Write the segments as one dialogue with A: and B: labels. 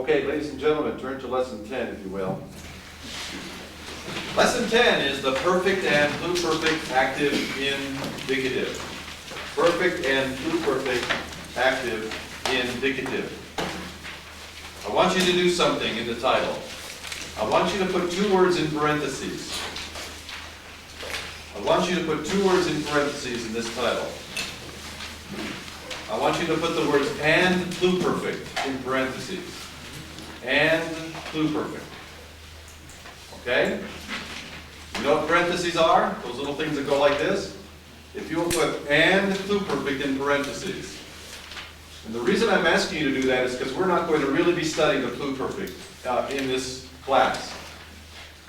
A: Okay, ladies and gentlemen, turn to lesson 10, if you will. Lesson 10 is the perfect and pluperfect active indicative. Perfect and pluperfect active indicative. I want you to do something in the title. I want you to put two words in parentheses. I want you to put two words in parentheses in this title. I want you to put the words and pluperfect in parentheses. And pluperfect. Okay? You know what parentheses are? Those little things that go like this? If you will put and pluperfect in parentheses. And the reason I'm asking you to do that is because we're not going to really be studying the pluperfect in this class.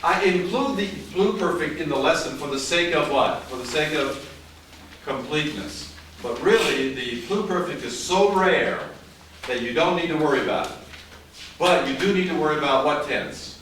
A: I include the pluperfect in the lesson for the sake of what? For the sake of completeness. But really, the pluperfect is so rare that you don't need to worry about it. But you do need to worry about what tense?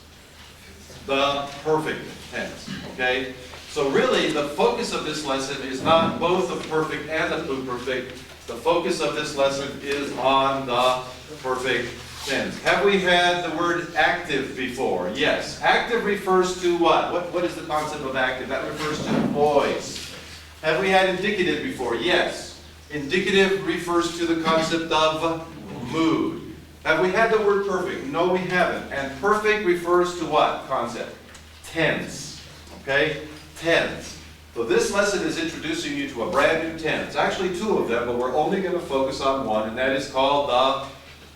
A: The perfect tense, okay? So really, the focus of this lesson is not both the perfect and the pluperfect. The focus of this lesson is on the perfect tense. Have we had the word active before? Yes. Active refers to what? What is the concept of active? That refers to voice. Have we had indicative before? Yes. Indicative refers to the concept of mood. Have we had the word perfect? No, we haven't. And perfect refers to what concept? Tense. Okay? Tense. So this lesson is introducing you to a brand new tense. Actually two of them, but we're only going to focus on one, and that is called the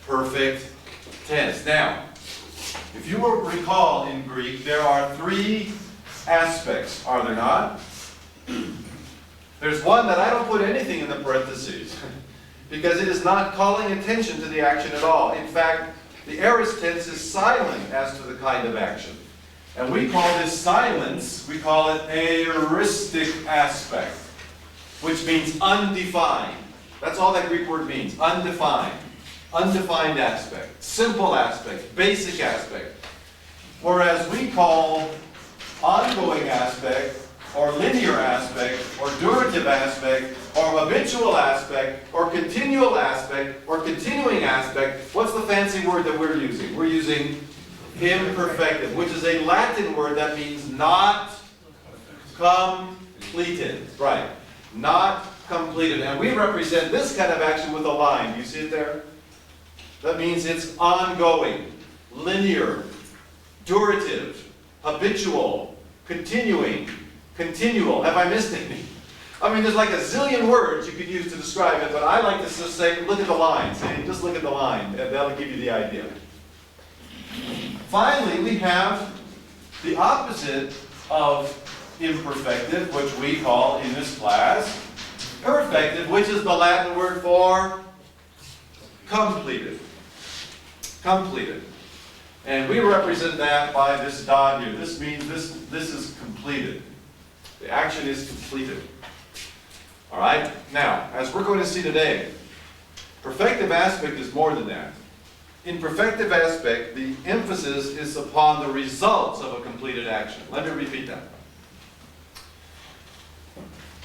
A: perfect tense. Now, if you will recall in Greek, there are three aspects, are there not? There's one that I don't put anything in the parentheses because it is not calling attention to the action at all. In fact, the aorist tense is silent as to the kind of action. And we call this silence, we call it aoristic aspect, which means undefined. That's all that Greek word means, undefined. Undefined aspect, simple aspect, basic aspect. Whereas we call ongoing aspect, or linear aspect, or durative aspect, or habitual aspect, or continual aspect, or continuing aspect. What's the fancy word that we're using? We're using imperfective, which is a Latin word that means not completed. Right. Not completed. And we represent this kind of action with a line. Do you see it there? That means it's ongoing, linear, durative, habitual, continuing, continual. Have I missed anything? I mean, there's like a zillion words you could use to describe it, but I like to just say, look at the line. See, just look at the line, and that'll give you the idea. Finally, we have the opposite of imperfective, which we call in this class perfective, which is the Latin word for completed. Completed. And we represent that by this dot here. This means this is completed. The action is completed. All right? Now, as we're going to see today, perfective aspect is more than that. In perfective aspect, the emphasis is upon the results of a completed action. Let me repeat that.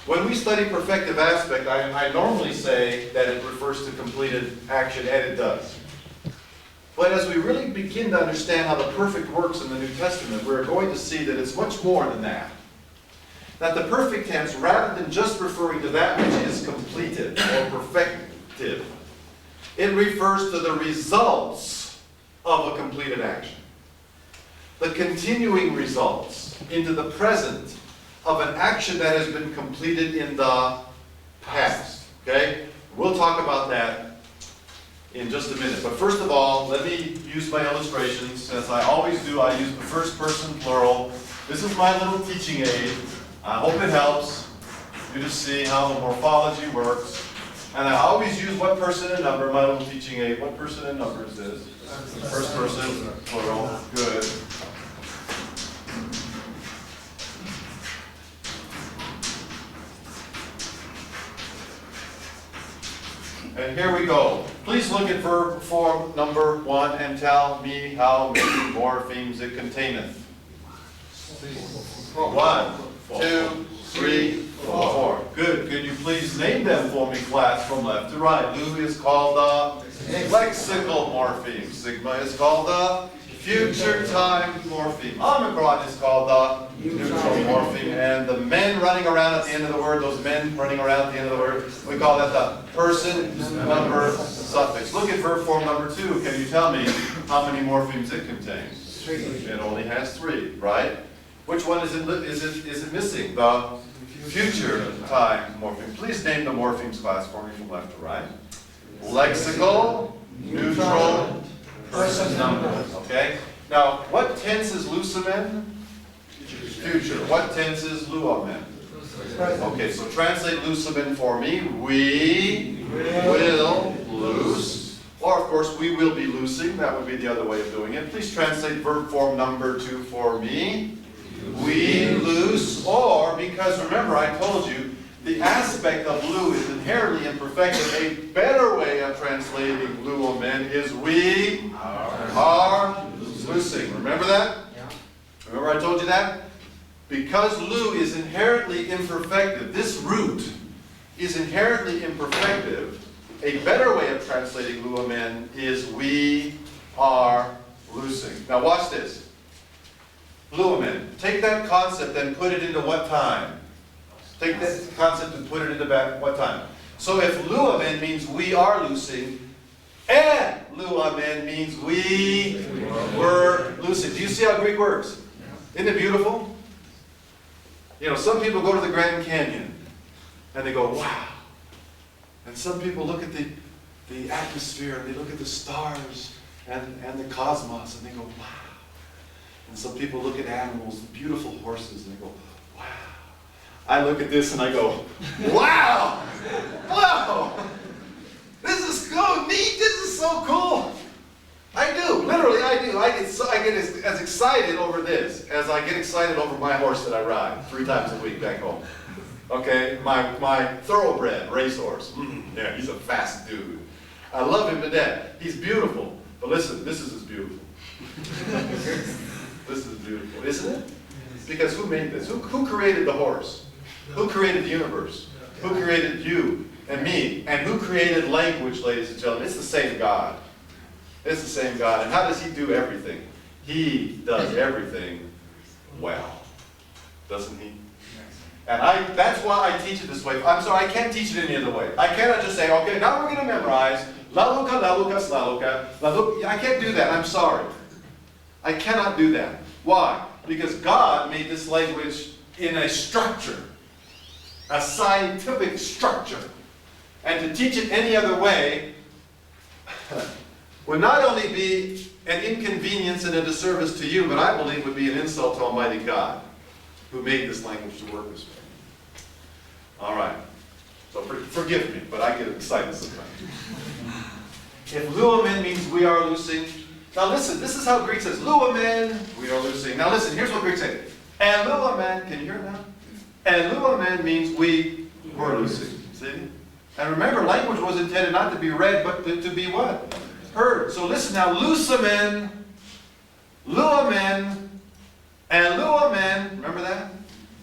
A: When we study perfective aspect, I normally say that it refers to completed action, and it does. But as we really begin to understand how the perfect works in the New Testament, we're going to see that it's much more than that. That the perfect tense, rather than just referring to that which is completed or perfective, it refers to the results of a completed action. The continuing results into the present of an action that has been completed in the past. Okay? We'll talk about that in just a minute. But first of all, let me use my illustrations. As I always do, I use the first person plural. This is my little teaching aid. I hope it helps you to see how the morphology works. And I always use what person and number, my little teaching aid. What person and number is this? First person plural. Good. And here we go. Please look at verb form number 1 and tell me how many morphemes it containeth. 1, 2, 3, 4. Good. Could you please name them for me, class, from left to right? Lou is called the Lexical morpheme. Sigma is called the future time morpheme. Omicron is called the neutral morpheme. And the men running around at the end of the word, those men running around at the end of the word, we call that the person number suffix. Look at verb form number 2. Can you tell me how many morphemes it contains?
B: 3.
A: It only has 3, right? Which one is it missing? The future time morpheme. Please name the morphemes class for me from left to right. Lexical, neutral, person number. Okay? Now, what tense is lucimen? Future. What tense is luamen? Okay, so translate lucimen for me. We will loose. Or, of course, we will be loosing. That would be the other way of doing it. Please translate verb form number 2 for me. We loose. Or, because remember I told you, the aspect of lu is inherently imperfective. A better way of translating luomen is we are loosing. Remember that? Remember I told you that? Because lu is inherently imperfective, this root is inherently imperfective, a better way of translating luomen is we are loosing. Now watch this. Luomen. Take that concept and put it into what time? Take that concept and put it into what time? So if luomen means we are loosing, and luomen means we were loosing. Do you see how Greek works? Isn't it beautiful? You know, some people go to the Grand Canyon and they go, wow. And some people look at the atmosphere and they look at the stars and the cosmos and they go, wow. And some people look at animals, beautiful horses, and they go, wow. I look at this and I go, wow! Wow! This is so neat, this is so cool. I do, literally I do. I get as excited over this as I get excited over my horse that I ride 3 times a week back home. Okay, my thoroughbred racehorse. Yeah, he's a fast dude. I love him to death. He's beautiful. But listen, this is as beautiful. This is beautiful, isn't it? Because who made this? Who created the horse? Who created the universe? Who created you and me? And who created language, ladies and gentlemen? It's the same God. It's the same God. And how does He do everything? He does everything well. Doesn't He? And that's why I teach it this way. I'm sorry, I can't teach it any other way. I cannot just say, okay, now we're going to memorize La Luca, La Luca, La Luca, La Luca. I can't do that. I'm sorry. I cannot do that. Why? Because God made this language in a structure. A scientific structure. And to teach it any other way would not only be an inconvenience and a disservice to you, but I believe would be an insult to Almighty God, who made this language to work this way. All right. So forgive me, but I get excited sometimes. If luomen means we are loosing, now listen, this is how Greek says, luomen, we are loosing. Now listen, here's what Greek says. And luomen, can you hear it now? And luomen means we were loosing. See? And remember, language was intended not to be read, but to be what? Heard. So listen now, lucimen, luomen, and luomen, remember that?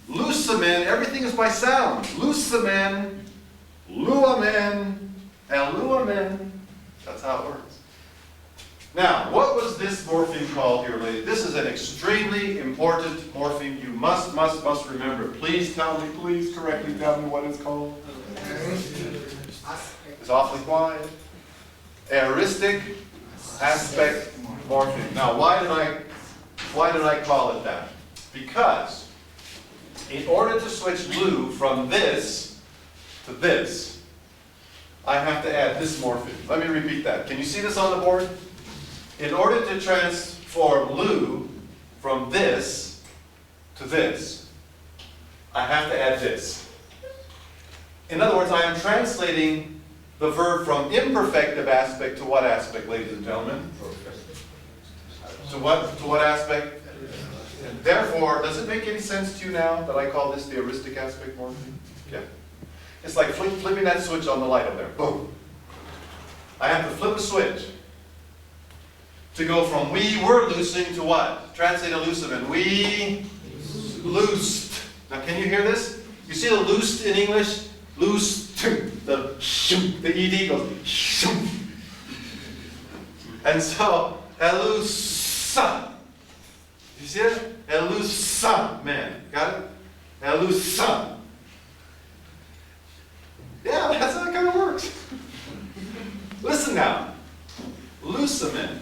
A: Lucimen, everything is by sound. Lucimen, luomen, and luomen. That's how it works. Now, what was this morpheme called here, lady? This is an extremely important morpheme. You must remember. Please tell me, please correctly tell me what it's called. It's awfully quiet. Aoristic aspect morpheme. Now, why did I call it that? Because in order to switch lu from this to this, I have to add this morpheme. Let me repeat that. Can you see this on the board? In order to transform lu from this to this, I have to add this. In other words, I am translating the verb from imperfective aspect to what aspect, ladies and gentlemen? To what aspect? Therefore, does it make any sense to you now that I call this the aoristic aspect morpheme? Yeah. It's like flipping that switch on the light up there. Boom. I have to flip a switch to go from we were loosing to what? Translate a lucimen. We loosed. Now can you hear this? You see the loosed in English? Loosed. The ed goes. And so, elusa. You see it? Elusa, man. Got it? Elusa. Yeah, that's how it kind of works. Listen now. Lusamen.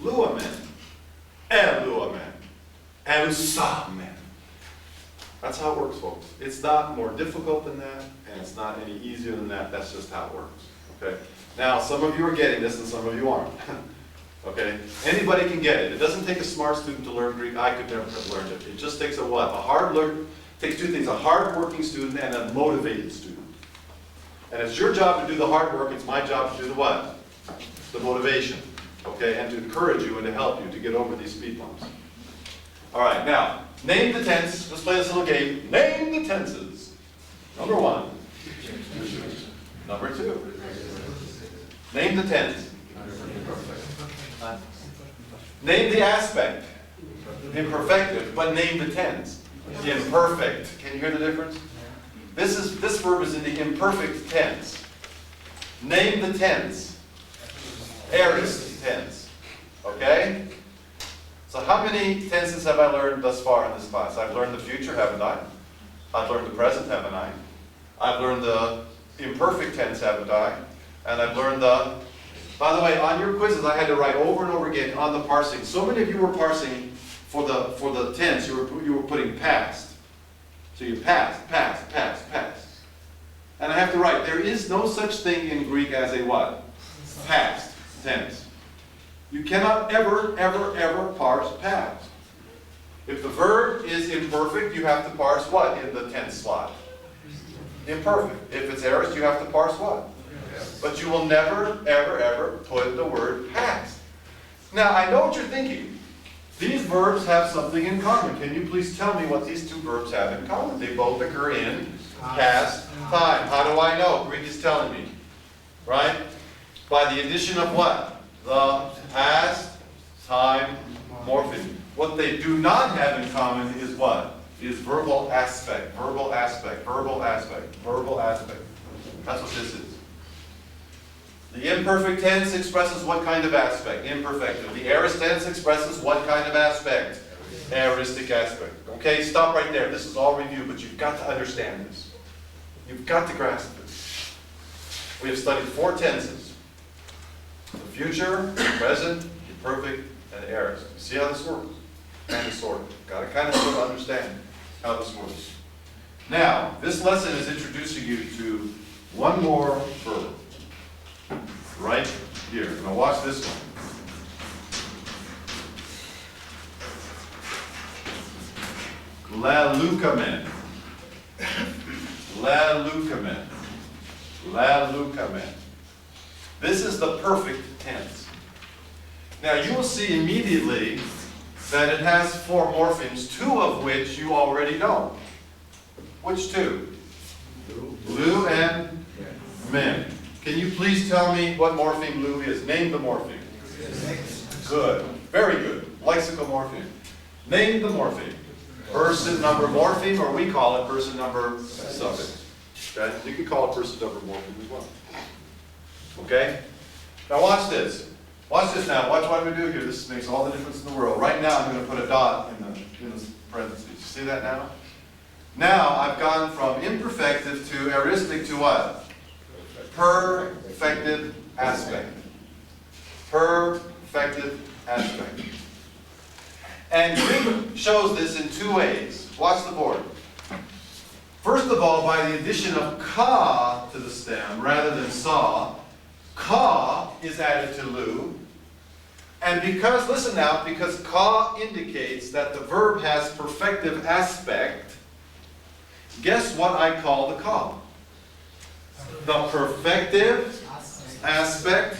A: Luamen. Eluamen. Elusamen. That's how it works, folks. It's not more difficult than that, and it's not any easier than that. That's just how it works. Okay? Now, some of you are getting this, and some of you aren't. Okay? Anybody can get it. It doesn't take a smart student to learn Greek. I could never have learned it. It just takes a what? It takes two things: a hard-working student and a motivated student. And it's your job to do the hard work. It's my job to do the what? The motivation. Okay? And to encourage you and to help you to get over these speed bumps. All right. Now, name the tense. Let's play this little game. Name the tenses. Number 1. Number 2. Name the tense. Name the aspect. Imperfective, but name the tense. Imperfect. Can you hear the difference? This verb is in the imperfect tense. Name the tense. Aorist tense. Okay? So how many tenses have I learned thus far in this class? I've learned the future, haven't I? I've learned the present, haven't I? I've learned the imperfect tense, haven't I? And I've learned the... By the way, on your quizzes, I had to write over and over again on the parsing. So many of you were parsing for the tense. You were putting past. So you past. And I have to write, there is no such thing in Greek as a what? Past tense. You cannot ever parse past. If the verb is imperfect, you have to parse what in the tense slot? Imperfect. If it's aorist, you have to parse what? But you will never, ever put the word past. Now, I know what you're thinking. These verbs have something in common. Can you please tell me what these two verbs have in common? They both occur in past time. How do I know? Greek is telling me. Right? By the addition of what? The past time morpheme. What they do not have in common is what? Is verbal aspect. Verbal aspect. Verbal aspect. Verbal aspect. That's what this is. The imperfect tense expresses what kind of aspect? Imperfective. The aorist tense expresses what kind of aspect? Aoristic aspect. Okay, stop right there. This is all review, but you've got to understand this. You've got to grasp this. We have studied 4 tenses. The future, the present, imperfect, and aorist. You see how this works? Kind of sort of. Got to kind of sort of understand how this works. Now, this lesson is introducing you to one more verb. Right here. Now watch this one. Lalukamen. Lalukamen. Lalukamen. This is the perfect tense. Now you will see immediately that it has 4 morphemes, 2 of which you already know. Which 2? Lu and men. Can you please tell me what morpheme lu is? Name the morpheme. Good. Very good. Lexical morpheme. Name the morpheme. Person number morpheme, or we call it person number suffix. Okay? You can call it person number morpheme as well. Okay? Now watch this. Watch this now. Watch what we do here. This makes all the difference in the world. Right now I'm going to put a dot in the parentheses. You see that now? Now I've gone from imperfective to aoristic to what? Perfective aspect. Perfective aspect. And Greek shows this in 2 ways. Watch the board. First of all, by the addition of ka to the stem rather than sa, ka is added to lu. And because, listen now, because ka indicates that the verb has perfective aspect, guess what I call the ka? The perfective aspect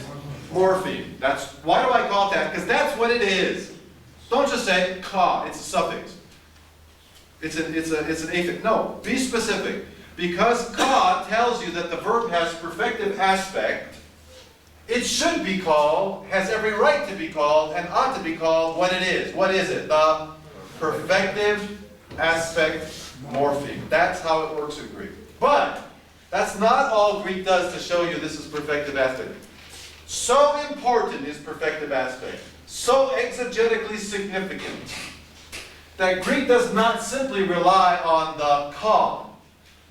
A: morpheme. That's why do I call it that? Because that's what it is. Don't just say ka. It's a suffix. It's an affix. No, be specific. Because ka tells you that the verb has perfective aspect, it should be called, has every right to be called, and ought to be called what it is. What is it? The perfective aspect morpheme. That's how it works in Greek. But that's not all Greek does to show you this is perfective aspect. So important is perfective aspect, so exegetically significant, that Greek does not simply rely on the ka,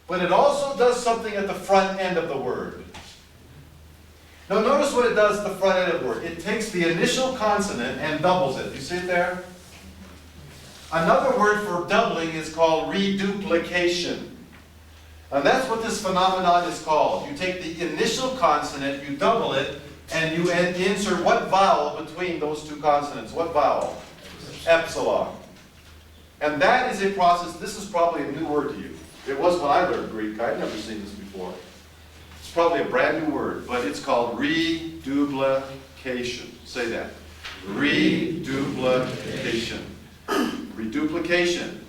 A: but it also does something at the front end of the word. Now notice what it does at the front end of the word. It takes the initial consonant and doubles it. You see it there? Another word for doubling is called reduplication. And that's what this phenomenon is called. You take the initial consonant, you double it, and you insert what vowel between those two consonants? What vowel? Epsilon. And that is a process, this is probably a new word to you. It was when I learned Greek. I'd never seen this before. It's probably a brand new word, but it's called reduplication. Say that. Reduplication. Reduplication.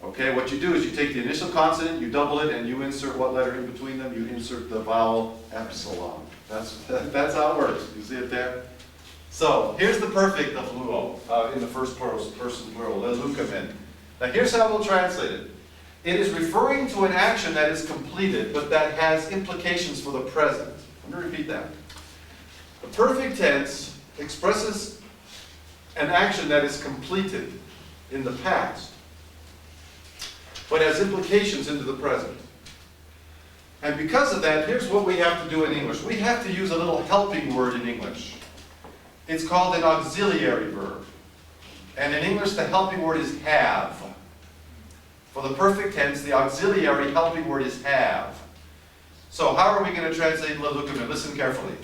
A: Okay, what you do is you take the initial consonant, you double it, and you insert what letter in between them? You insert the vowel epsilon. That's how it works. You see it there? So, here's the perfect of luo, in the first person plural, leleukamen. Now here's how we'll translate it. It is referring to an action that is completed, but that has implications for the present. Let me repeat that. The perfect tense expresses an action that is completed in the past, but has implications into the present. And because of that, here's what we have to do in English. We have to use a little helping word in English. It's called an auxiliary verb. And in English, the helping word is have. For the perfect tense, the auxiliary helping word is have. So how are we going to translate leleukamen? Listen carefully.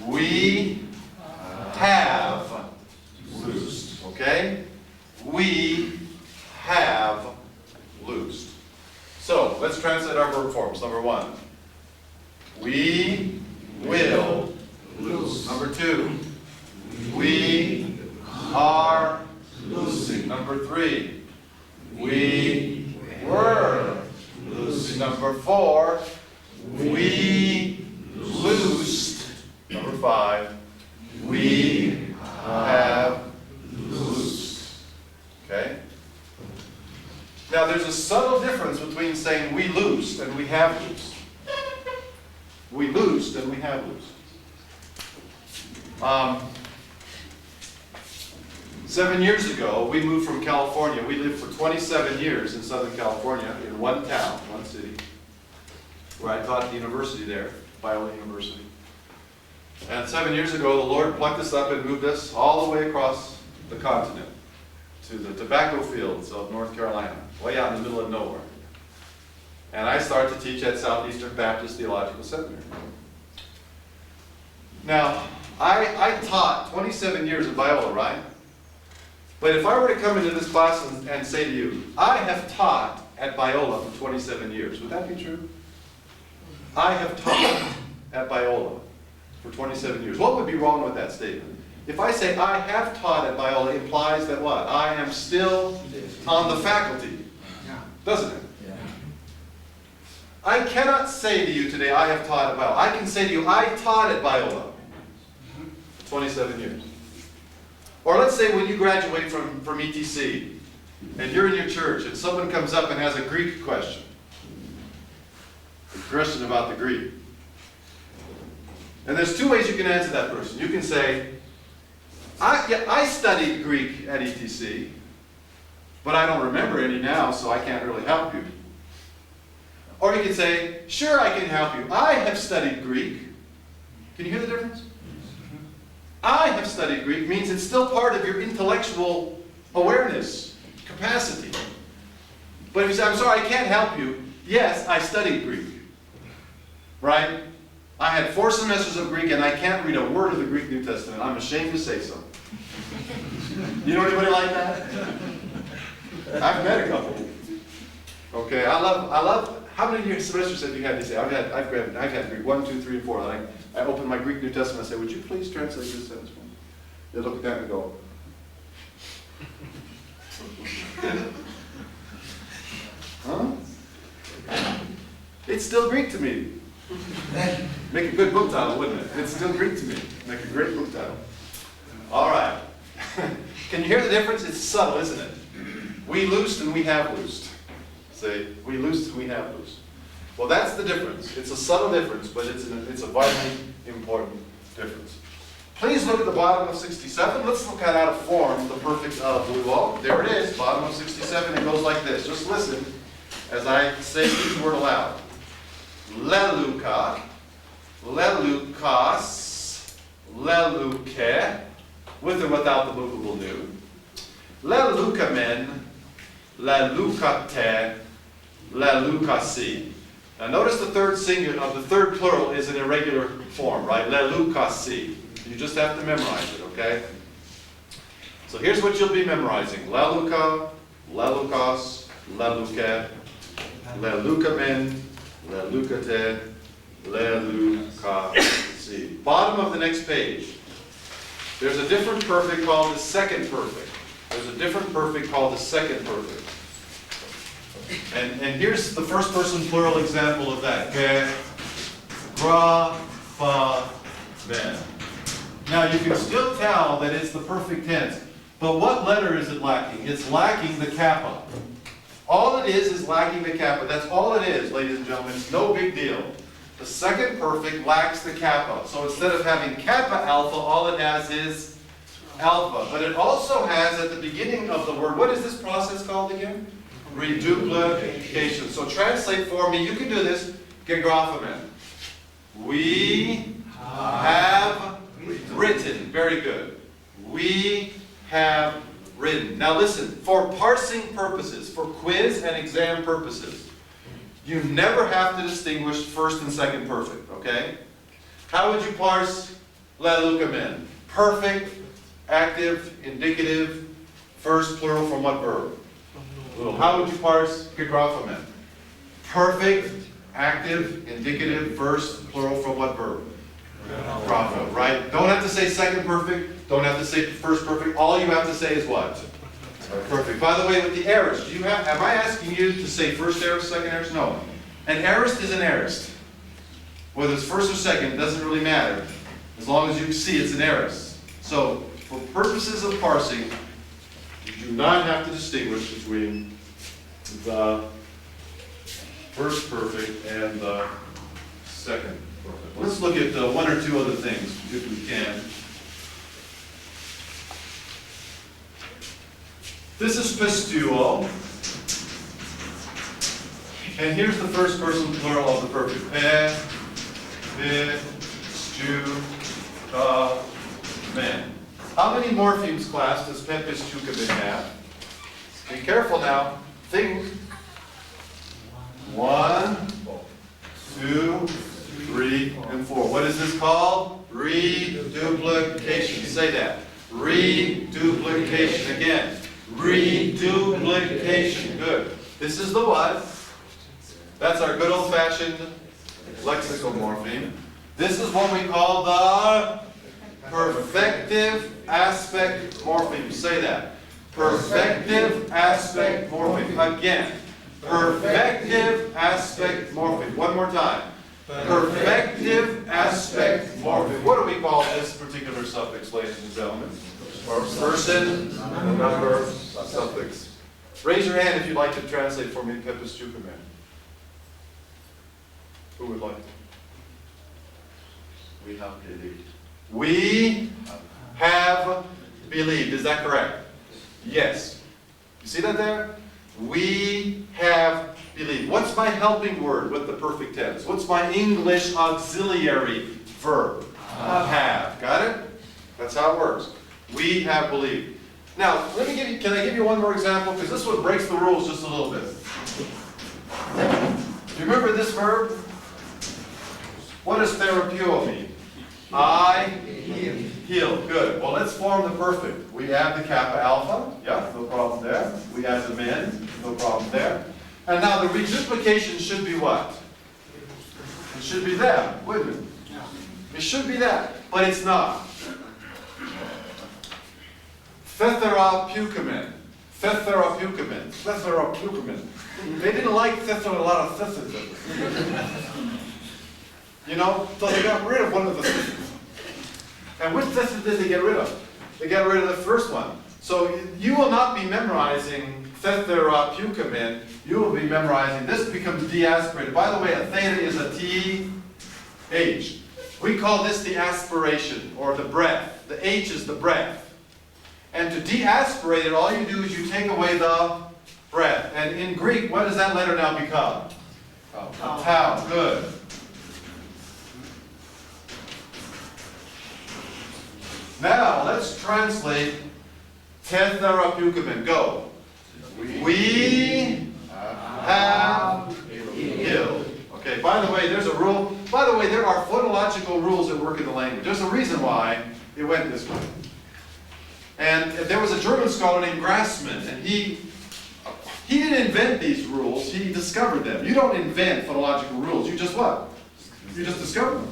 A: We have loosed. Okay? We have loosed. So, let's translate our verb forms. Number one, we will loose. Number two, we are loosing. Number three, we were loosing. Number four, we loosed. Number five, we have loosed. Okay? Now there's a subtle difference between saying we loosed and we have loosed. We loosed and we have loosed. 7 years ago, we moved from California. We lived for 27 years in Southern California in one town, one city, where I taught at the university there, Biola University. And 7 years ago, the Lord plucked us up and moved us all the way across the continent to the tobacco fields of North Carolina, way out in the middle of nowhere. And I started to teach at Southeastern Baptist Theological Seminary. Now, I taught 27 years at Biola, right? But if I were to come into this class and say to you, I have taught at Biola for 27 years, would that be true? I have taught at Biola for 27 years. What would be wrong with that statement? If I say I have taught at Biola, it implies that what? I am still on the faculty, doesn't it?
B: Yeah.
A: I cannot say to you today, I have taught at Biola. I can say to you, I taught at Biola for 27 years. Or let's say when you graduate from ETC, and you're in your church, and someone comes up and has a Greek question. A question about the Greek. And there's two ways you can answer that person. You can say, I studied Greek at ETC, but I don't remember any now, so I can't really help you. Or you can say, sure, I can help you. I have studied Greek. Can you hear the difference? I have studied Greek means it's still part of your intellectual awareness, capacity. But if you say, I'm sorry, I can't help you, yes, I studied Greek. Right? I had 4 semesters of Greek and I can't read a word of the Greek New Testament. I'm ashamed to say so. You know anybody like that? I've met a couple. Okay, I love, how many semesters have you had? You say, I've had Greek 1, 2, 3, and 4. And I open my Greek New Testament and say, would you please translate this sentence for me? They look at that and go, huh? It's still Greek to me. Make a good book title, wouldn't it? It's still Greek to me. Make a great book title. All right. Can you hear the difference? It's subtle, isn't it? We loosed and we have loosed. Say, we loosed and we have loosed. Well, that's the difference. It's a subtle difference, but it's a vitally important difference. Please look at the bottom of 67. Let's look at how to form the perfect blue ball. There it is, bottom of 67. It goes like this. Just listen as I say each word aloud. Leluka, lelukas, leluke, with or without the movable nu. Lelukamen, lelukate, lelukasi. Now notice the third singular of the third plural is an irregular form, right? Lelukasi. You just have to memorize it, okay? So here's what you'll be memorizing. Leluka, lelukas, leluke, lelukamen, lelukate, lelukasi. Bottom of the next page. There's a different perfect called the second perfect. There's a different perfect called the second perfect. And here's the first person plural example of that. Ke, gra, fa, ben. Now you can still tell that it's the perfect tense, but what letter is it lacking? It's lacking the kappa. All it is lacking the kappa. That's all it is, ladies and gentlemen. It's no big deal. The second perfect lacks the kappa. So instead of having kappa alpha, all it has is alpha. But it also has at the beginning of the word, what is this process called again? Reduplication. So translate for me. You can do this. Gegraphemen. We have written. Very good. We have written. Now listen, for parsing purposes, for quiz and exam purposes, you never have to distinguish first and second perfect, okay? How would you parse lelukamen? Perfect, active, indicative, first plural from what verb? How would you parse gegraphemen? Perfect, active, indicative, first plural from what verb? Grapho, right? Don't have to say second perfect, don't have to say first perfect. All you have to say is what? Perfect. By the way, with the aorist, am I asking you to say first aorist, second aorist? No. An aorist is an aorist. Whether it's first or second, it doesn't really matter. As long as you see it's an aorist. So, for purposes of parsing, you do not have to distinguish between the first perfect and the second perfect. Let's look at one or two other things, if we can. This is pistuo. And here's the first person plural of the perfect. Pe, bi, stu, da, men. How many morphemes, class, does pe, pi, stu, ka, bin have? Be careful now. Think. 1, 2, 3, and 4. What is this called? Reduplication. Say that. Reduplication. Again. Reduplication. Good. This is the what? That's our good old-fashioned lexical morpheme. This is what we call the perfective aspect morpheme. Say that. Perfective aspect morpheme. Again. Perfective aspect morpheme. One more time. Perfective aspect morpheme. What do we call this particular suffix, ladies and gentlemen? Person, number, suffix. Raise your hand if you'd like to translate for me Pepis Chukaman. Who would like to? We have believed. We have believed. Is that correct? Yes. You see that there? We have believed. What's my helping word with the perfect tense? What's my English auxiliary verb? Have. Got it? That's how it works. We have believed. Now, can I give you one more example? Because this one breaks the rules just a little bit. Do you remember this verb? What does therapeuo mean? I heal. Good. Well, let's form the perfect. We add the kappa alpha. Yeah, no problem there. We add the men. No problem there. And now the reduplication should be what? It should be that, wouldn't it? It should be that, but it's not. Thetherapeukamen. Thetherapeukamen. Thetherapeukamen. They didn't like thether, a lot of thethers. You know, so they got rid of one of the thethers. And which thether did they get rid of? They got rid of the first one. So you will not be memorizing thetherapeukamen. You will be memorizing, this becomes deaspirated. By the way, a theta is a TH. We call this the aspiration, or the breath. The H is the breath. And to deaspirate it, all you do is you take away the breath. And in Greek, what does that letter now become? A tau. Good. Now, let's translate tetherapukamen. Go. We have healed. Okay, by the way, there's a rule. By the way, there are phonological rules that work in the language. There's a reason why it went this way. And there was a German scholar named Grassmann, and he didn't invent these rules, he discovered them. You don't invent phonological rules, you just what? You just discover them.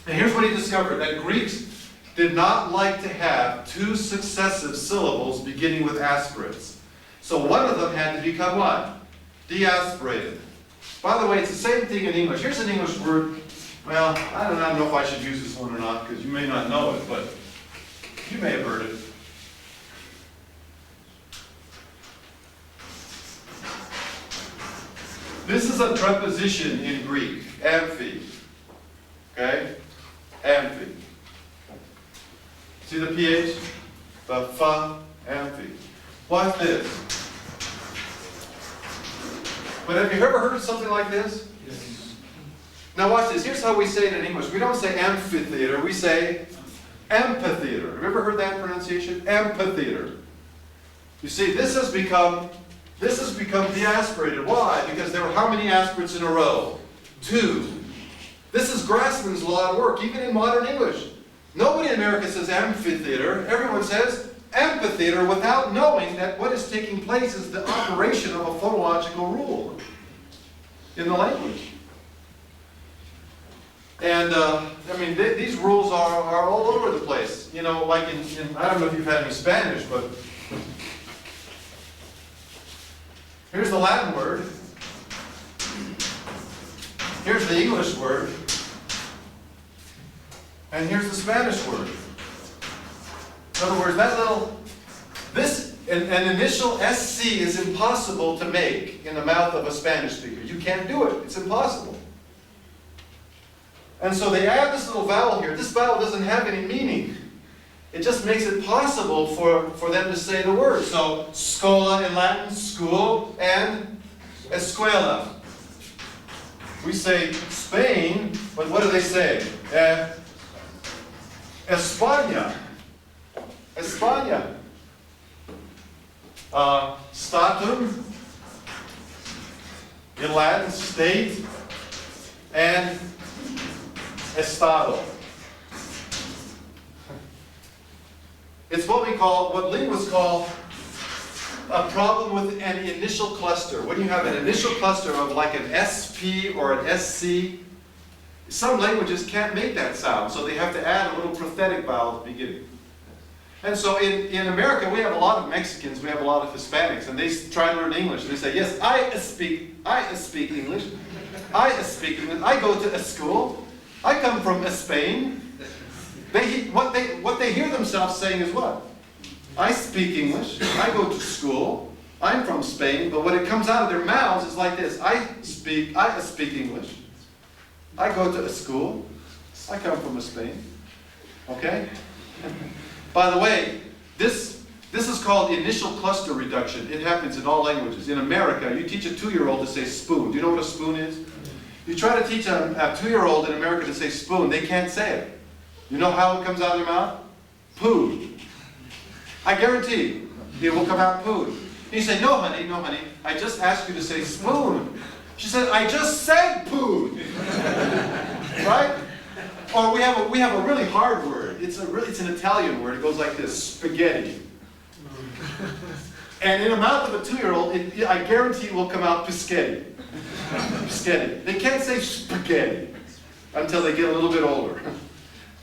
A: And here's what he discovered, that Greeks did not like to have two successive syllables beginning with aspirates. So one of them had to become what? Deaspirated. By the way, it's the same thing in English. Here's an English word. Well, I don't know if I should use this one or not, because you may not know it, but you may have heard it. This is a preposition in Greek, amphi. Okay? Amphi. See the PH? The fa, amphi. What's this? But have you ever heard of something like this? Yes. Now watch this. Here's how we say it in English. We don't say amphitheater, we say amphitheater. Have you ever heard that pronunciation? Amphitheater. You see, this has become deaspirated. Why? Because there were how many aspirates in a row? 2. This is Grassmann's law at work, even in modern English. Nobody in America says amphitheater. Everyone says amphitheater without knowing that what is taking place is the operation of a phonological rule in the language. And, I mean, these rules are all over the place. You know, like in, I don't know if you've had any Spanish, but here's the Latin word. Here's the English word. And here's the Spanish word. In other words, an initial SC is impossible to make in the mouth of a Spanish speaker. You can't do it. It's impossible. And so they add this little vowel here. This vowel doesn't have any meaning. It just makes it possible for them to say the word. So, scola in Latin, school, and escuela. We say Spain, but what do they say? España. España. Statum, in Latin, state, and estado. It's what linguists call a problem with an initial cluster. When you have an initial cluster of like an SP or an SC, some languages can't make that sound, so they have to add a little prosthetic vowel at the beginning. And so in America, we have a lot of Mexicans, we have a lot of Hispanics, and they try to learn English. They say, yes, I speak English. I speak English. I go to a school. I come from Spain. What they hear themselves saying is what? I speak English. I go to school. I'm from Spain. But when it comes out of their mouths, it's like this. I speak English. I go to a school. I come from Spain. Okay? By the way, this is called initial cluster reduction. It happens in all languages. In America, you teach a 2-year-old to say spoon. Do you know what a spoon is? You try to teach a 2-year-old in America to say spoon, they can't say it. You know how it comes out of their mouth? Poo. I guarantee it will come out poo. And you say, no honey, I just asked you to say spoon. She said, I just said poo. Right? Or we have a really hard word. It's an Italian word. It goes like this, spaghetti. And in the mouth of a 2-year-old, I guarantee it will come out pischetti. Pischetti. They can't say spaghetti until they get a little bit older.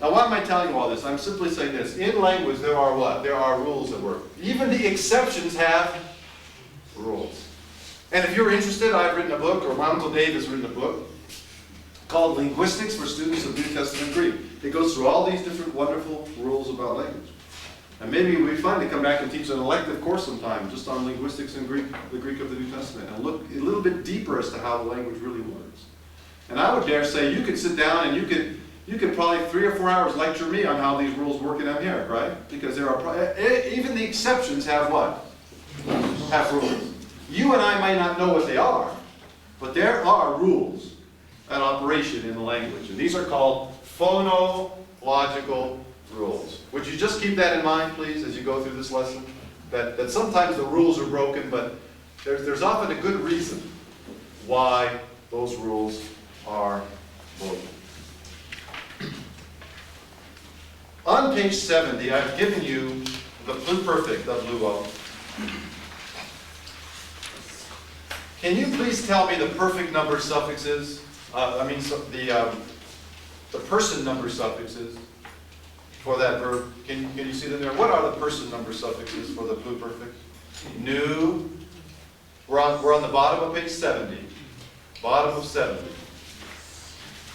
A: Now, why am I telling you all this? I'm simply saying this. In language, there are what? There are rules that work. Even the exceptions have rules. And if you're interested, I've written a book, or my Uncle Dave has written a book, called Linguistics for Students of New Testament Greek. It goes through all these different wonderful rules about language. And maybe we finally come back and teach an elective course sometime just on linguistics and Greek, the Greek of the New Testament, and look a little bit deeper as to how the language really works. And I would dare say you could sit down and you
B: You could probably 3 or 4 hours lecture me on how these rules work in Amharic, right? Because there are, even the exceptions have what? Have rules. You and I might not know what they are, but there are rules at operation in the language. And these are called phonological rules. Would you just keep that in mind, please, as you go through this lesson? That sometimes the rules are broken, but there's often a good reason why those rules are broken. On page 70, I've given you the pluperfect of luo. Can you please tell me the perfect number suffixes? The person number suffixes for that verb. Can you see them there? What are the person number suffixes for the pluperfect? Nu. We're on the bottom of page 70. Bottom of 70.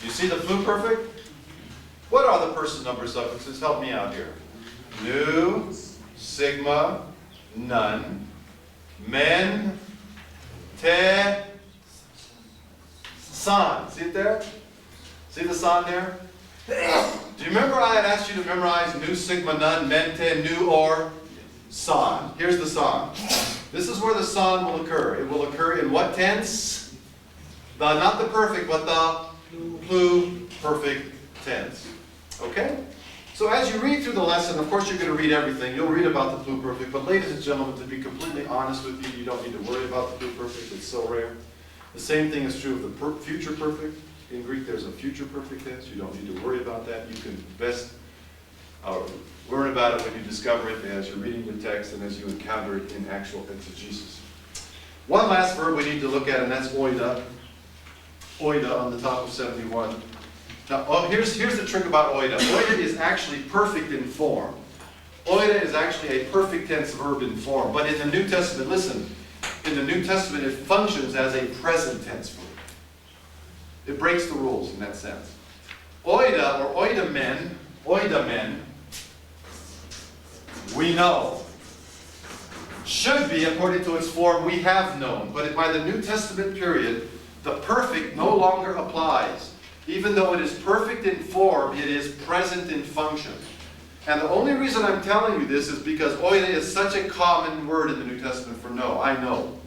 B: You see the pluperfect? What are the person number suffixes? Help me out here. Nu, sigma, none, men, te, san. See it there? See the san there? Do you remember I had asked you to memorize nu, sigma, none, men, te, nu, or san? Here's the san. This is where the san will occur. It will occur in what tense? Not the perfect, but the pluperfect tense. Okay? So as you read through the lesson, of course you're going to read everything. You'll read about the pluperfect, but ladies and gentlemen, to be completely honest with you, you don't need to worry about the pluperfect. It's so rare. The same thing is true of the future perfect. In Greek, there's a future perfect tense. You don't need to worry about that. You can best learn about it when you discover it as you're reading the text and as you encounter it in actual exegesis. One last verb we need to look at, and that's oida. Oida on the top of 71. Now, here's the trick about oida. Oida is actually perfect in form. Oida is actually a perfect tense verb in form. But in the New Testament, listen, in the New Testament it functions as a present tense verb. It breaks the rules in that sense. Oida, or oidamen, we know. Should be, according to its form, we have known. But by the New Testament period, the perfect no longer applies. Even though it is perfect in form, it is present in function. And the only reason I'm telling you this is because oida is such a common word in the New Testament for know. I know.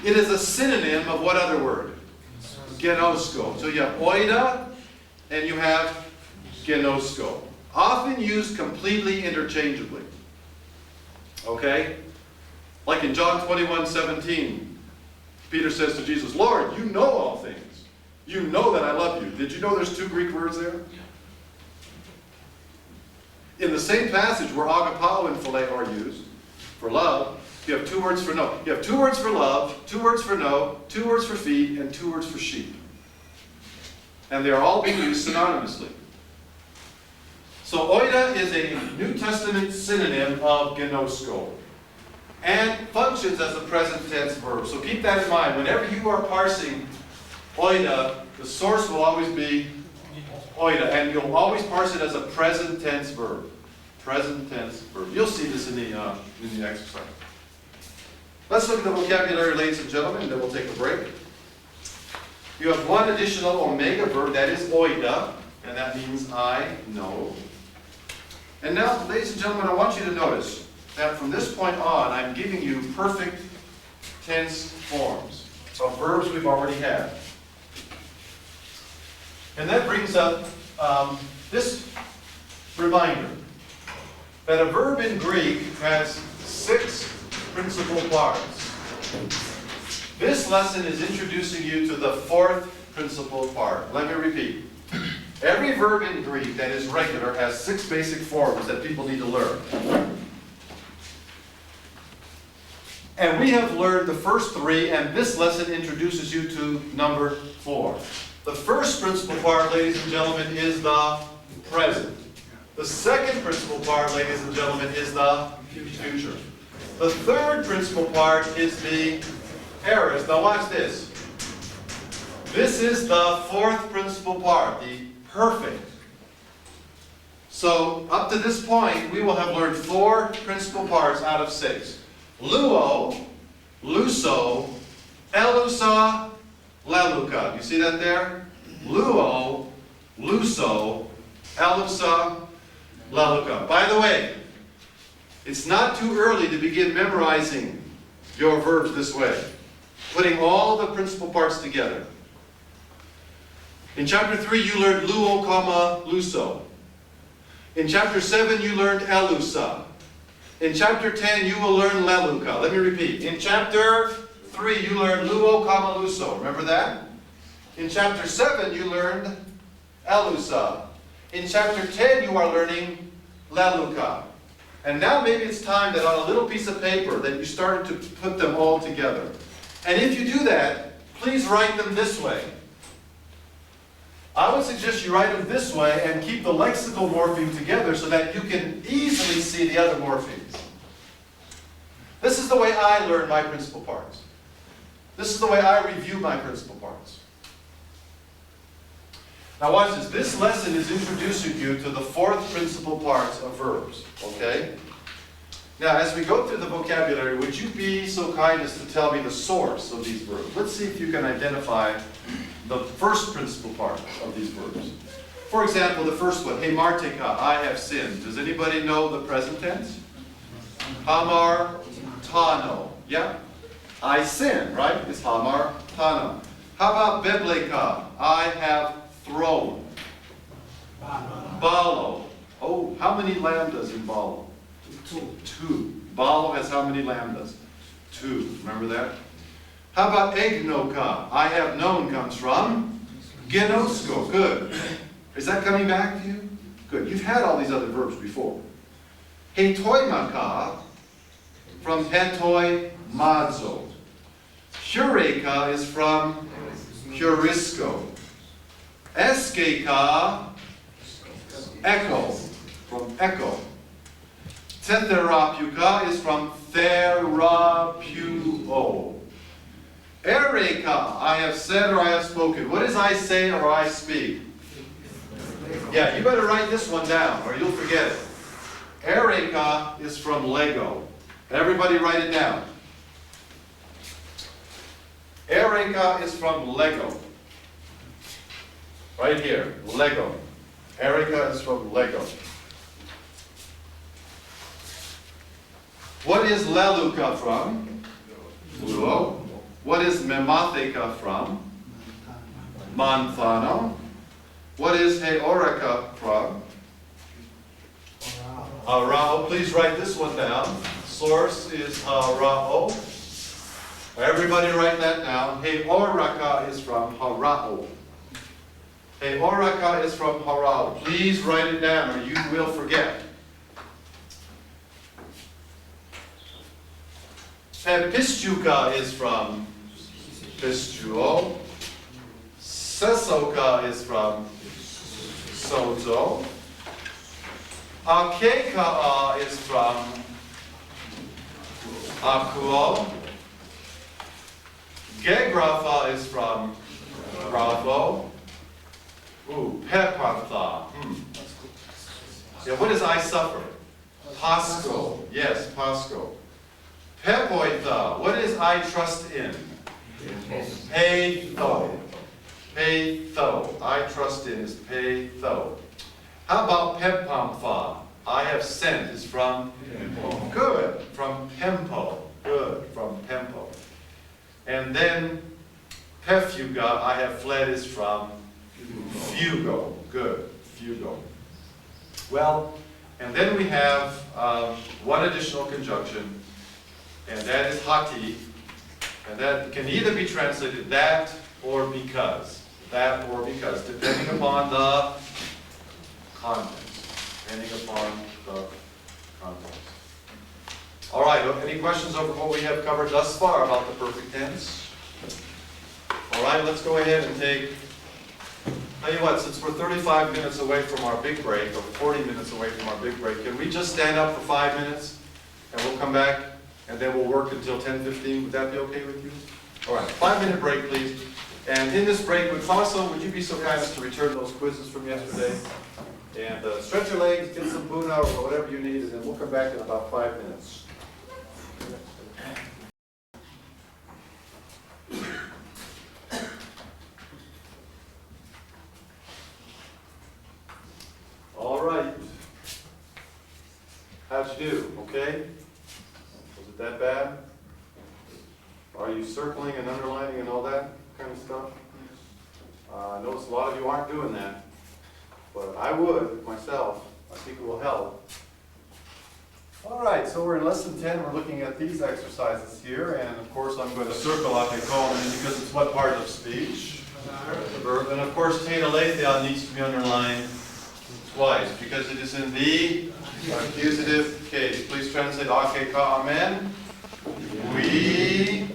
B: It is a synonym of what other word? Genosko. So you have oida and you have genosko. Often used completely interchangeably. Okay? Like in John 21:17, Peter says to Jesus, Lord, you know all things. You know that I love you. Did you know there's 2 Greek words there? In the same passage where agapao and phileo are used for love, you have 2 words for know. You have 2 words for love, 2 words for know, 2 words for feed, and 2 words for sheep. And they are all being used synonymously. So oida is a New Testament synonym of genosko and functions as a present tense verb. So keep that in mind. Whenever you are parsing oida, the source will always be oida, and you'll always parse it as a present tense verb. Present tense verb. You'll see this in the exercise. Let's look at the vocabulary, ladies and gentlemen, and then we'll take a break. You have one additional omega verb, that is oida, and that means I know. And now, ladies and gentlemen, I want you to notice that from this point on, I'm giving you perfect tense forms of verbs we've already had. And that brings up this reminder that a verb in Greek has 6 principal parts. This lesson is introducing you to the 4th principal part. Let me repeat. Every verb in Greek that is regular has 6 basic forms that people need to learn. And we have learned the first 3, and this lesson introduces you to number 4. The first principal part, ladies and gentlemen, is the present. The second principal part, ladies and gentlemen, is the future. The third principal part is the aorist. Now watch this. This is the 4th principal part, the perfect. So up to this point, we will have learned 4 principal parts out of 6. Luo, luso, elusa, leluka. You see that there? Luo, luso, Alusa, laluka. By the way, it's not too early to begin memorizing your verbs this way, putting all the principal parts together. In chapter 3, you learned luo, luso. In chapter 7, you learned elusa. In chapter 10, you will learn leluka. Let me repeat. In chapter 3, you learned luo, luso. Remember that? In chapter 7, you learned elusa. In chapter 10, you are learning leluka. And now maybe it's time that on a little piece of paper that you started to put them all together. And if you do that, please write them this way. I would suggest you write them this way and keep the lexical morpheme together so that you can easily see the other morphemes. This is the way I learn my principal parts. This is the way I review my principal parts. Now watch this. This lesson is introducing you to the 4th principal parts of verbs. Okay? Now as we go through the vocabulary, would you be so kind as to tell me the source of these verbs? Let's see if you can identify the first principal part of these verbs. For example, the first one, hemarteka, I have sinned. Does anybody know the present tense? Hamar tano. Yeah? I sin, right? It's hamar tano. How about bebleka? I have thrown. Balo. Oh, how many lambdas in balo? 2. Balo has how many lambdas? 2. Remember that? How about egnoka? I have known comes from genosko. Good. Is that coming back to you? Good. You've had all these other verbs before. Hetoimaka from hetoi mazo. Hureka is from heurisco. Eskeka, echo, from echo. Tetherapuka is from therapuo. Ereka, I have said or I have spoken. What is I say or I speak? Yeah, you better write this one down or you'll forget it. Ereka is from Lego. Everybody write it down. Ereka is from Lego. Right here, Lego. Ereka is from Lego. What is leluka from? Luo. What is mematheka from? Manthano. What is heoreka from? Harao. Please write this one down. Source is harao. Everybody write that down. Heoreka is from harao. Heoreka is from harao. Please write it down or you will forget. Pistuka is from pistuo. Sesoka is from sozo. Akeka is from akuo. Gegrafa is from grafo. Ooh, pepatha. Yeah, what does I suffer? Pasco. Yes, pasco. Pepoitha. What is I trust in? Peitho. Peitho. I trust in is peitho. How about pepampha? I have sent is from? Good. From pempo. Good. From pempo. And then pefuga, I have fled is from? Fugo. Good. Fugo. Well, and then we have one additional conjunction, and that is hati, and that can either be translated that or because. That or because, depending upon the context. Depending upon the context. All right, any questions over what we have covered thus far about the perfect tense? All right, let's go ahead and take, tell you what, since we're 35 minutes away from our big break, or 40 minutes away from our big break, can we just stand up for 5 minutes, and we'll come back, and then we'll work until 10:15. Would that be okay with you? All right, 5-minute break, please. And in this break, would you be so kind as to return those quizzes from yesterday? And stretch your legs, get some Buna or whatever you need, and then we'll come back in about 5 minutes. How'd you do? Okay? Was it that bad? Are you circling and underlining and all that kind of stuff? I notice a lot of you aren't doing that, but I would myself. I think it will help. All right, so we're in lesson 10. We're looking at these exercises here, and of course I'm going to circle afikomen because it's what part of speech? The verb. And of course tetelethea needs to be underlined twice because it is in the accusative case. Please translate ake ka amen. We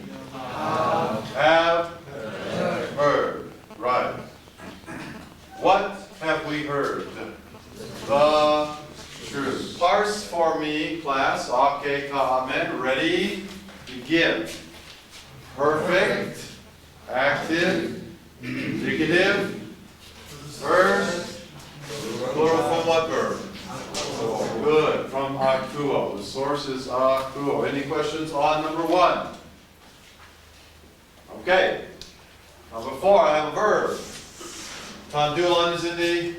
B: have heard. Right. What have we heard? The truth. Parse for me, class. Ake ka amen. Ready? Begin. Perfect. Active. Indicative. First. Plural from what verb? Good. From akuo. The source is akuo. Any questions on number 1? Okay. Number 4, I have a verb. Tandulan is in the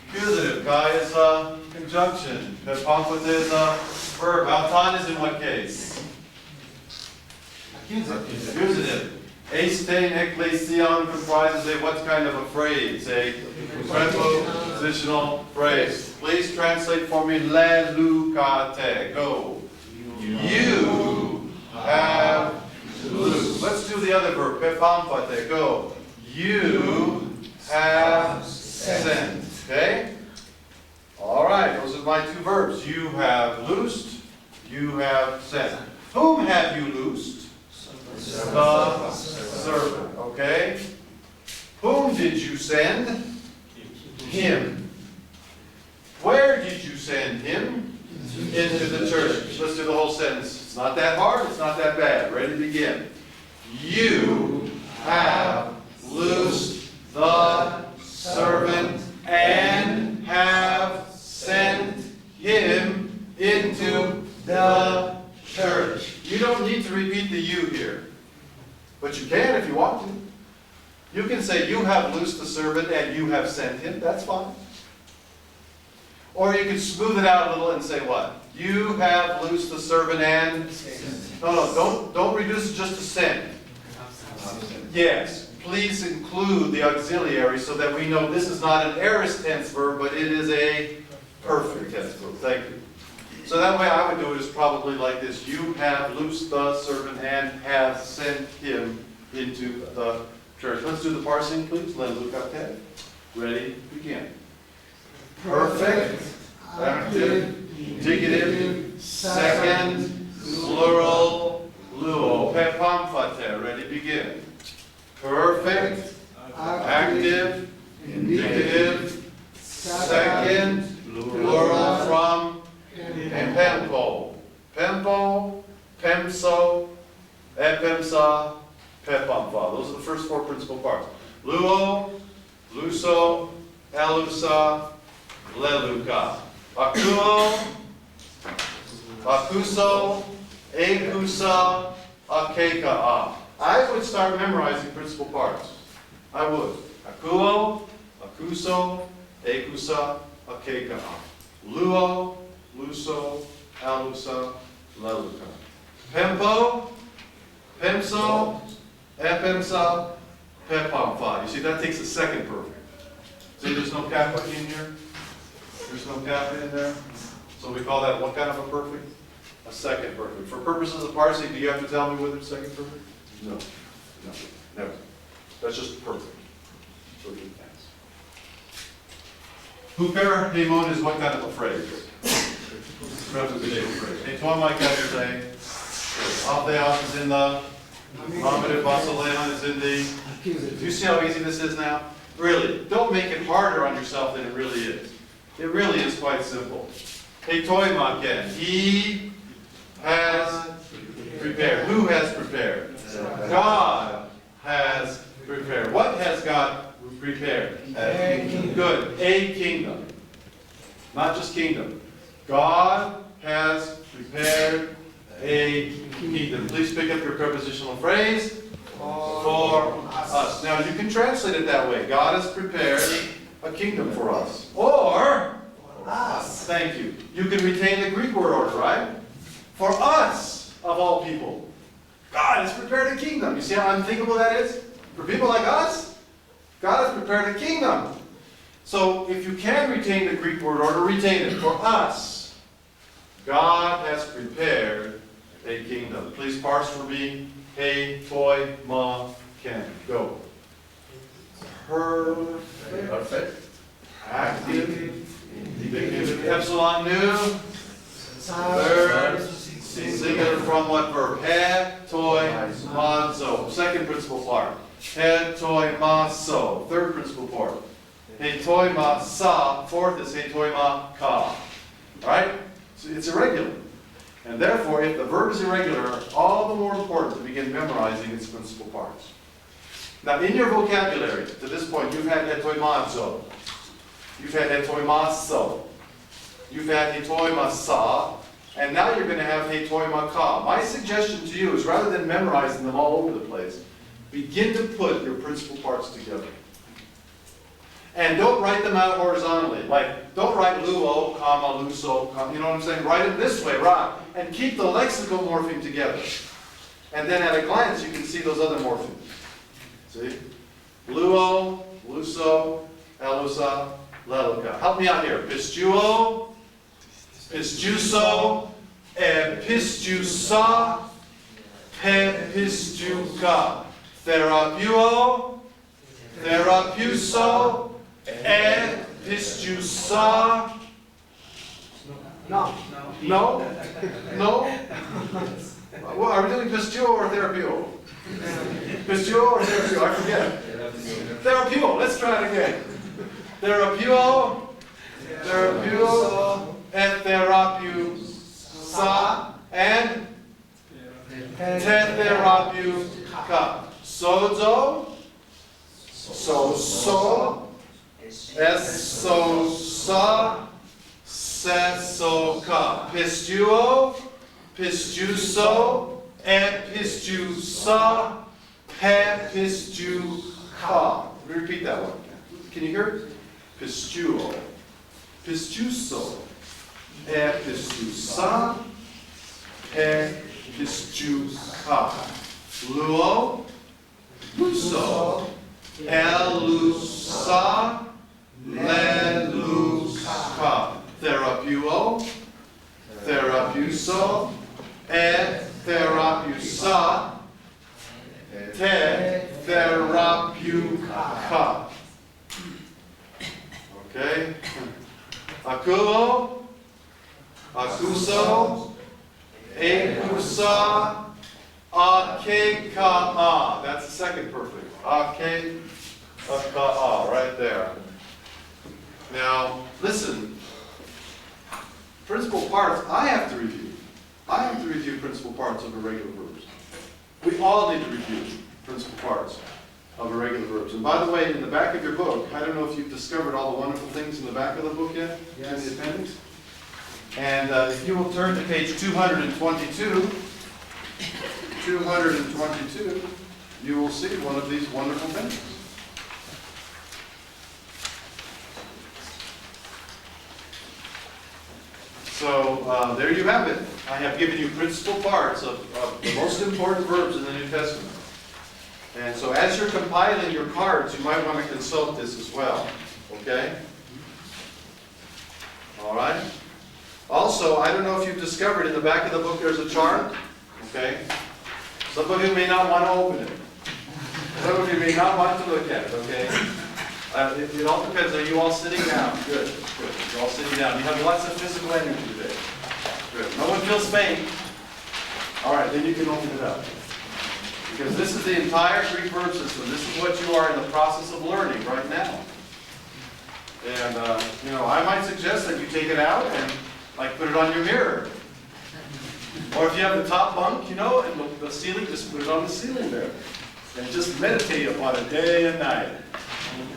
B: accusative. Kai is a conjunction. Pepamphlet is a verb. Altan is in what case? Accusative. Astein ekklesion comprises a what kind of a phrase? A prepositional phrase. Please translate for me lelukate. Go. You have loosed. Let's do the other verb. Pepamphate. Go. You have sent. Okay? All right, those are my 2 verbs. You have loosed. You have sent. Whom have you loosed? The servant. Okay? Whom did you send? Him. Where did you send him? Into the church. Let's do the whole sentence. It's not that hard. It's not that bad. Ready to begin. You have loosed the servant and have sent him into the church. You don't need to repeat the you here. But you can if you want to. You can say you have loosed the servant and you have sent him. That's fine. Or you can smooth it out a little and say what? You have loosed the servant and... No, don't reduce it just to send. Yes, please include the auxiliary so that we know this is not an aorist tense verb, but it is a perfect tense verb. Thank you. So that way I would do it is probably like this. You have loosed the servant and have sent him into the church. Let's do the parsing, please. Lelukate. Ready? Begin. Perfect, active, indicative, second, plural, luo. Pepamphate. Ready? Begin. Perfect, active, indicative, second, plural from pempo. Pempo, pemso, epemsa, pepamfa. Those are the first 4 principal parts. Luo, luso, elusa, leluka. Akuo, akuso, ekusa, akeka. I would start memorizing principal parts. I would. Akuo, akuso, ekusa, akeka. Luo, luso, alusa, leluka. Pempo, pemso, epemsa, pepamfa. You see, that takes a second perfect. See, there's no kappa in here. There's no kappa in there. So we call that what kind of a perfect? A second perfect. For purposes of parsing, do you have to tell me whether it's second perfect? No. No. Never. That's just perfect. So good thanks. Huper hemon is what kind of a phrase? Prepositional phrase. Etoin like that is a Altheos is in the Nominative Basileon is in the. Do you see how easy this is now? Really, don't make it harder on yourself than it really is. It really is quite simple. Etoin maken. He has prepared. Who has prepared? God has prepared. What has God prepared? Good. A kingdom. Not just kingdom. God has prepared a kingdom. Please pick up your prepositional phrase. For us. Now you can translate it that way. God has prepared a kingdom for us. Or us. thank you. You can retain the Greek word order, right? For us, of all people. God has prepared a kingdom. You see how unthinkable that is? For people like us, God has prepared a kingdom. So if you can retain the Greek word order, retain it. For us, God has prepared a kingdom. Please parse for me. He, toi, ma, ken. Go. Perfect. Active. Indicative. Epsilon nu. Third. Singular from what verb? He, toi, mazo. Second principal part. He, toi, maso. Third principal part. He, toi, ma, sa. Fourth is he, toi, ma, ka. Right? So it's irregular. And therefore, if the verb is irregular, all the more important to begin memorizing its principal parts. Now, in your vocabulary, to this point, you've had etoimazo. You've had etoimaso. You've had etoimasa. And now you're going to have etoimaka. My suggestion to you is rather than memorizing them all over the place, begin to put your principal parts together. And don't write them out horizontally. Like, don't write luo, comma, luso, comma, you know what I'm saying? Write it this way, right? And keep the lexical morpheme together. And then at a glance, you can see those other morphemes. See? Luo, luso, elusa, leluka. Help me out here. Pistuo, pistuso, epistusa, pepistuka. Therapuo, therapuso, epistusa.
C: No.
B: No? No? Well, are we doing pistuo or therapio? Pistuo or therapio? I forget. Therapio. Let's try it again. Therapio, therapio, and therapusa, and tetherapuka. Sozo, so, esosa, sesoka. Pistuo, pistuso, epistusa, pepistuka. Repeat that one. Can you hear it? Pistuo, pistuso, epistusa, epistuka. Luo, luso, elusa, leluka. Therapuo, therapuso, therapusa, therapuka. Okay? Akuo, akuso, ekusa, akeka. That's the second perfect. Akeka, right there. Now, listen. Principal parts, I have to review. I have to review principal parts of irregular verbs. We all need to review principal parts of irregular verbs. And by the way, in the back of your book, I don't know if you've discovered all the wonderful things in the back of the book yet, in the appendix. And if you will turn to page 222, you will see one of these wonderful things. So there you have it. I have given you principal parts of the most important verbs in the New Testament. And so as you're compiling your cards, you might want to consult this as well. Okay? All right? Also, I don't know if you've discovered in the back of the book there's a chart. Okay? Some of you may not want to open it. Some of you may not want to look at it. Okay? It all depends. Are you all sitting down? Good. Good. You're all sitting down. You have lots of physical energy today. Good. No one feels faint. All right, then you can open it up. Because this is the entire Greek verb system. This is what you are in the process of learning right now. And, you know, I might suggest that you take it out and, like, put it on your mirror. Or if you have the top bunk, you know, and the ceiling, just put it on the ceiling there. And just meditate upon it day and night.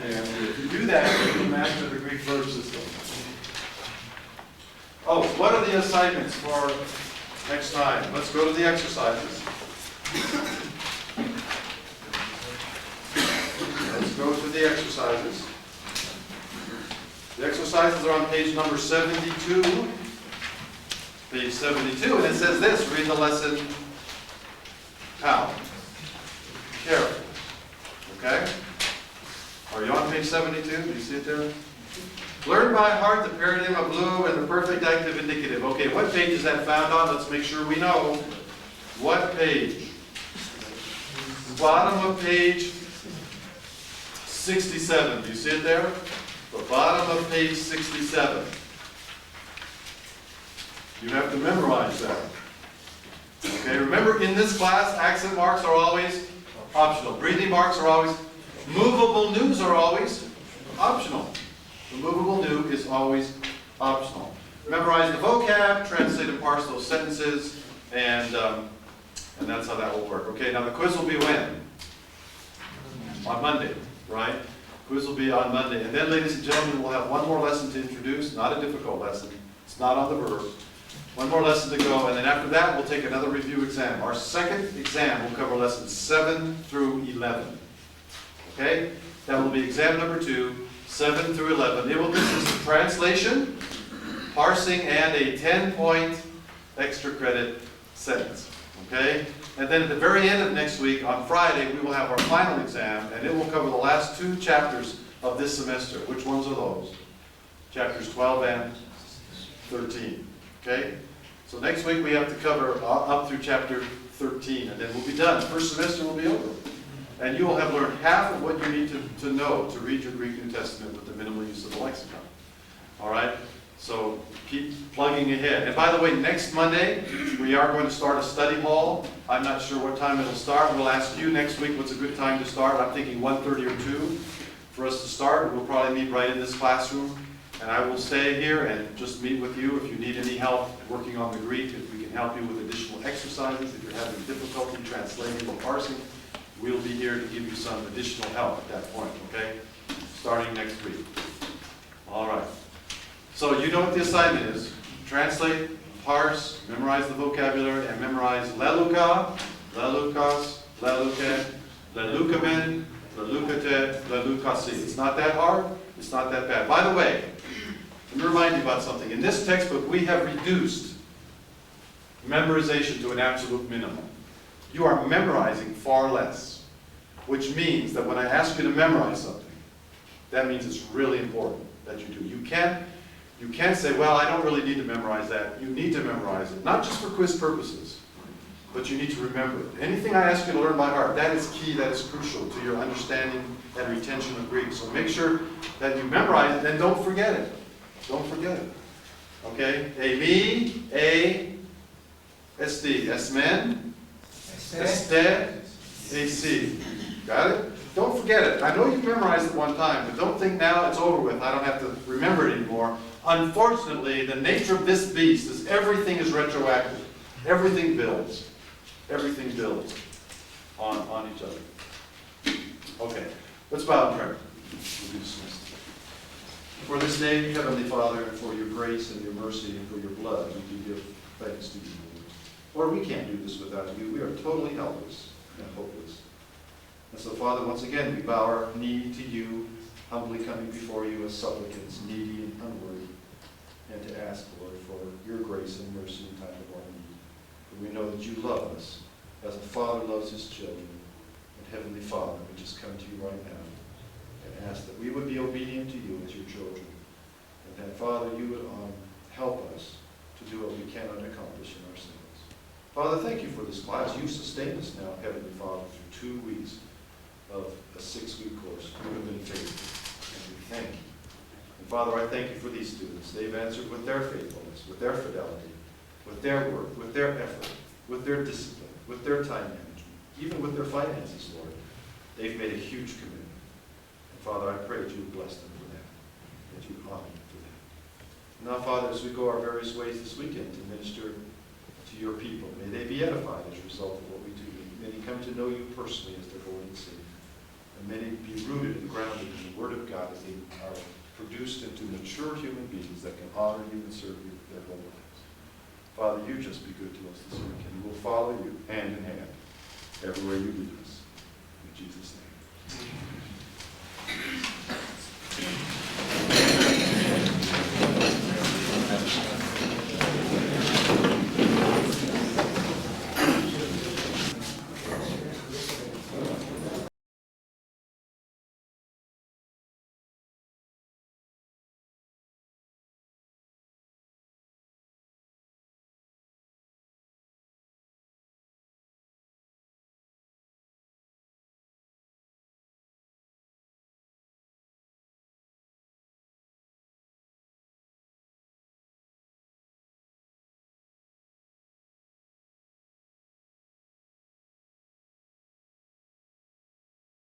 B: And if you do that, you can master the Greek verb system. Oh, what are the assignments for next time? Let's go to the exercises. Let's go to the exercises. The exercises
A: exercises are on page number 72. Page 72, and it says this, read the lesson how? Careful. Okay? Are you on page 72? Do you see it there? Learn by heart the paradigm of blue and the perfect active indicative. Okay, what page is that found on? Let's make sure we know. What page? The bottom of page 67. Do you see it there? The bottom of page 67. You have to memorize that. Okay, remember in this class, accent marks are always optional. Breathing marks are always, movable news are always optional. The movable new is always optional. Memorize the vocab, translate and parse those sentences, and that's how that will work. Okay, now the quiz will be when? On Monday, right? Quiz will be on Monday. And then, ladies and gentlemen, we'll have one more lesson to introduce, not a difficult lesson. It's not on the verb. One more lesson to go, and then after that, we'll take another review exam. Our second exam will cover lessons 7 through 11. Okay? That will be exam number 2, 7 through 11. It will consist of translation, parsing, and a 10-point extra credit sentence. Okay? And then at the very end of next week, on Friday, we will have our final exam, and it will cover the last 2 chapters of this semester. Which ones are those? Chapters 12 and 13. Okay? So next week we have to cover up through chapter 13, and then we'll be done. First semester will be over. And you will have learned half of what you need to know to read your Greek New Testament with the minimal use of the lexicon. All right? So keep plugging ahead. And by the way, next Monday, we are going to start a study hall. I'm not sure what time it'll start. We'll ask you next week what's a good time to start. I'm thinking 1:30 or 2 for us to start. We'll probably meet right in this classroom. And I will stay here and just meet with you if you need any help working on the Greek, if we can help you with additional exercises, if you're having difficulty translating or parsing, we'll be here to give you some additional help at that point, okay? Starting next week. All right. So you know what the assignment is. Translate, parse, memorize the vocabulary, and memorize leluka, lelukas, leluke, lelukamen, lelukate, lelukasi. It's not that hard. It's not that bad. By the way, let me remind you about something. In this textbook, we have reduced memorization to an absolute minimum. You are memorizing far less, which means that when I ask you to memorize something, that means it's really important that you do. You can't say, well, I don't really need to memorize that. You need to memorize it, not just for quiz purposes, but you need to remember it. Anything I ask you to learn by heart, that is key, that is crucial to your understanding and retention of Greek. So make sure that you memorize it, and don't forget it. Don't forget it. Okay? Emi, esti, esmen, este, esi. Got it? Don't forget it. I know you memorized it one time, but don't think now it's over with. I don't have to remember it anymore. Unfortunately, the nature of this beast is everything is retroactive. Everything builds. Everything builds on each other. Okay. Let's bow in prayer. We'll be dismissed. For this day, Heavenly Father, and for your grace and your mercy and for your blood, we do give thanks to you, Lord. Lord, we can't do this without you. We are totally helpless and hopeless. And so, Father, once again, we bow our knee to you, humbly coming before you as supplicants, needy and unworthy, and to ask, Lord, for your grace and mercy in time of our need. For we know that you love us as a father loves his children. And Heavenly Father, we just come to you right now and ask that we would be obedient to you as your children. And that, Father, you would help us to do what we cannot accomplish in ourselves. Father, thank you for this class. You've sustained us now, Heavenly Father, through 2 weeks of a 6-week course. You have been faithful, and we thank you. And Father, I thank you for these students. They've answered with their faithfulness, with their fidelity, with their work, with their effort, with their discipline, with their time management, even with their finances, Lord. They've made a huge commitment. And Father, I pray that you would bless them for that, that you honor them for that. Now, Father, as we go our various ways this weekend to minister to your people, may they be edified as a result of what we do. May they come to know you personally as their Lord and Savior. And may they be rooted and grounded in the Word of God as they are produced into mature human beings that can honor you and serve you with their whole lives. Father, you just be good to us this weekend. We'll follow you hand in hand everywhere you lead us. In Jesus' name.